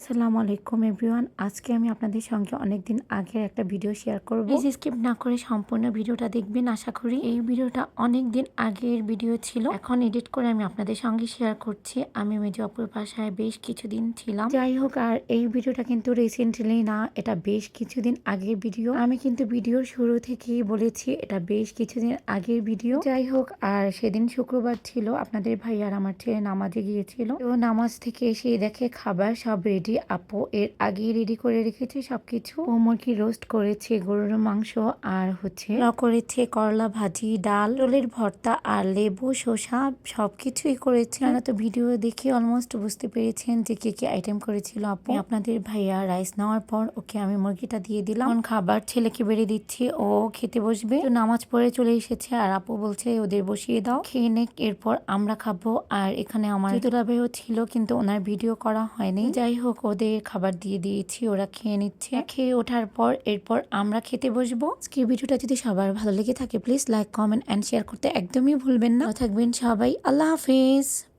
আসসালামু আলাইকুম এভরিওয়ান। আজকে আমি আপনাদের সঙ্গে অনেকদিন আগের একটা ভিডিও শেয়ার করব। প্লিজ স্কিপ না করে সম্পূর্ণ ভিডিওটা দেখবেন। আশা করি এই ভিডিওটা অনেকদিন আগের ভিডিও ছিল, এখন এডিট করে আমি আপনাদের সঙ্গে শেয়ার করছি। আমি মেজো আপুর বাসায় বেশ কিছুদিন ছিলাম। যাই হোক, আর এই ভিডিওটা কিন্তু রিসেন্টলি না, এটা বেশ কিছুদিন আগের ভিডিও। আমি কিন্তু ভিডিওর শুরু থেকেই বলেছি এটা বেশ কিছুদিন আগের ভিডিও। যাই হোক, আর সেদিন শুক্রবার ছিল, আপনাদের ভাই আর আমার ছেলে নামাজে গিয়েছিল। তো নামাজ থেকে এসে দেখে খাবার সব রেডি। আপু এর আগেই রেডি করে রেখেছে সবকিছু। ও মুরগি রোস্ট করেছে, গরুর মাংস, আর করেছে করলা ভাজি, ডাল, রোলের ভর্তা, আর লেবু, শসা, সবকিছুই করেছে। আপনারা তো ভিডিও দেখে অলমোস্ট বুঝতে পেরেছেন যে কি কি আইটেম করেছিল আপু। আপনাদের ভাইয়া রাইস নেওয়ার পর ওকে আমি মুরগিটা দিয়ে দিলাম। এখন খাবার ছেলেকে বেড়ে দিচ্ছি, ও খেতে বসবে। তো নামাজ পড়ে চলে এসেছে, আর আপু বলছে ওদের বসিয়ে দাও, খেয়ে নে, এরপর আমরা খাবো। আর এখানে আমার দুলাভাইও ছিল, কিন্তু ওনার ভিডিও করা হয়নি। যাই হোক, ওদের খাবার দিয়ে দিয়েছি, ওরা খেয়ে নিচ্ছে। খেয়ে ওঠার পর এরপর আমরা খেতে বসবো। আজকের ভিডিওটা যদি সবার ভালো লেগে থাকে please like, comment and share করতে একদমই ভুলবেন না। থাকবেন সবাই, আল্লাহ হাফেজ।